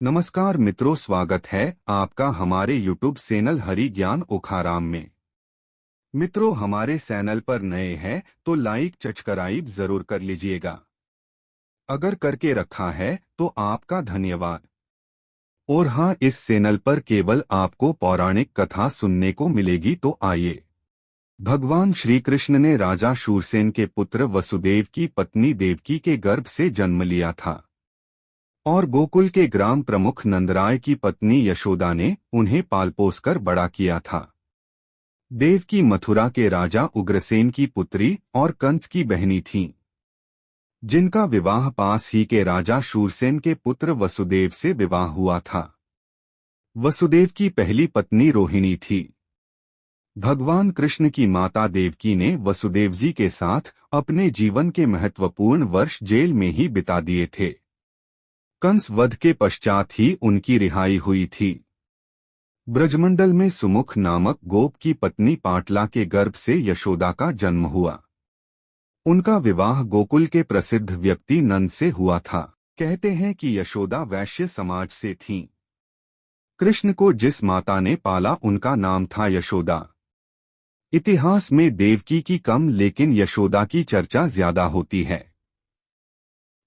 नमस्कार मित्रों, स्वागत है आपका हमारे YouTube चैनल हरि ज्ञान ओखाराम में। मित्रों, हमारे चैनल पर नए हैं तो लाइक सब्सक्राइब जरूर कर लीजिएगा। अगर करके रखा है तो आपका धन्यवाद। और हाँ, इस चैनल पर केवल आपको पौराणिक कथा सुनने को मिलेगी। तो आइए, भगवान श्री कृष्ण ने राजा शूरसेन के पुत्र वसुदेव की पत्नी देवकी के गर्भ से जन्म लिया था और गोकुल के ग्राम प्रमुख नंदराय की पत्नी यशोदा ने उन्हें पाल पोस कर बड़ा किया था। देवकी मथुरा के राजा उग्रसेन की पुत्री और कंस की बहनी थीं, जिनका विवाह पास ही के राजा शूरसेन के पुत्र वसुदेव से विवाह हुआ था। वसुदेव की पहली पत्नी रोहिणी थी। भगवान कृष्ण की माता देवकी ने वसुदेव जी के साथ अपने जीवन के महत्वपूर्ण वर्ष जेल में ही बिता दिए थे। कंस वध के पश्चात ही उनकी रिहाई हुई थी। ब्रजमंडल में सुमुख नामक गोप की पत्नी पाटला के गर्भ से यशोदा का जन्म हुआ। उनका विवाह गोकुल के प्रसिद्ध व्यक्ति नंद से हुआ था। कहते हैं कि यशोदा वैश्य समाज से थीं। कृष्ण को जिस माता ने पाला उनका नाम था यशोदा। इतिहास में देवकी की कम लेकिन यशोदा की चर्चा ज्यादा होती है,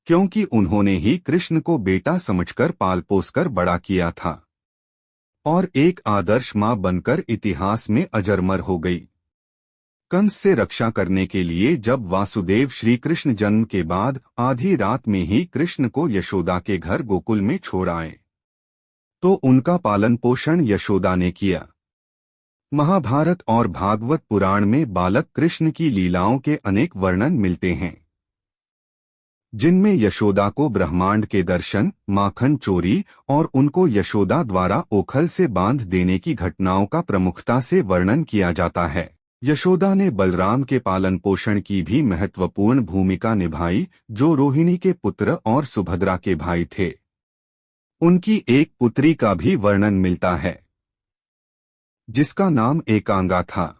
क्योंकि उन्होंने ही कृष्ण को बेटा समझकर पाल पोसकर बड़ा किया था और एक आदर्श मां बनकर इतिहास में अजरमर हो गई। कंस से रक्षा करने के लिए जब वासुदेव श्री कृष्ण जन्म के बाद आधी रात में ही कृष्ण को यशोदा के घर गोकुल में छोड़ आए, तो उनका पालन पोषण यशोदा ने किया। महाभारत और भागवत पुराण में बालक कृष्ण की लीलाओं के अनेक वर्णन मिलते हैं, जिनमें यशोदा को ब्रह्मांड के दर्शन, माखन चोरी और उनको यशोदा द्वारा ओखल से बांध देने की घटनाओं का प्रमुखता से वर्णन किया जाता है। यशोदा ने बलराम के पालन पोषण की भी महत्वपूर्ण भूमिका निभाई, जो रोहिणी के पुत्र और सुभद्रा के भाई थे। उनकी एक पुत्री का भी वर्णन मिलता है, जिसका नाम एकांगा था।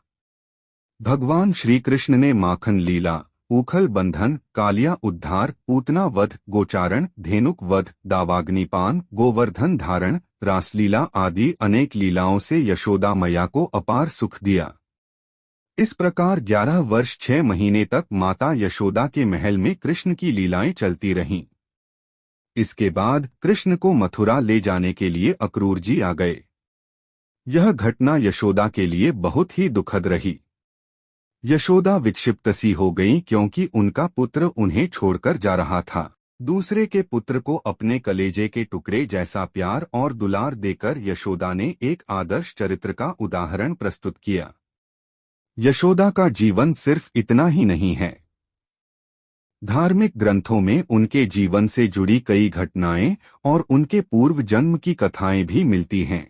भगवान श्री कृष्ण ने माखन लीला, ऊखल बंधन, कालिया उद्धार, पूतना वध, गोचारण, धेनुक वध, दावाग्निपान, गोवर्धन धारण, रासलीला आदि अनेक लीलाओं से यशोदा मैया को अपार सुख दिया। इस प्रकार 11 वर्ष 6 महीने तक माता यशोदा के महल में कृष्ण की लीलाएं चलती रहीं। इसके बाद कृष्ण को मथुरा ले जाने के लिए अक्रूर जी आ गए। यह घटना यशोदा के लिए बहुत ही दुखद रही। यशोदा विक्षिप्त सी हो गईं, क्योंकि उनका पुत्र उन्हें छोड़कर जा रहा था। दूसरे के पुत्र को अपने कलेजे के टुकड़े जैसा प्यार और दुलार देकर यशोदा ने एक आदर्श चरित्र का उदाहरण प्रस्तुत किया। यशोदा का जीवन सिर्फ इतना ही नहीं है। धार्मिक ग्रंथों में उनके जीवन से जुड़ी कई घटनाएं और उनके पूर्व जन्म की कथाएं भी मिलती हैं।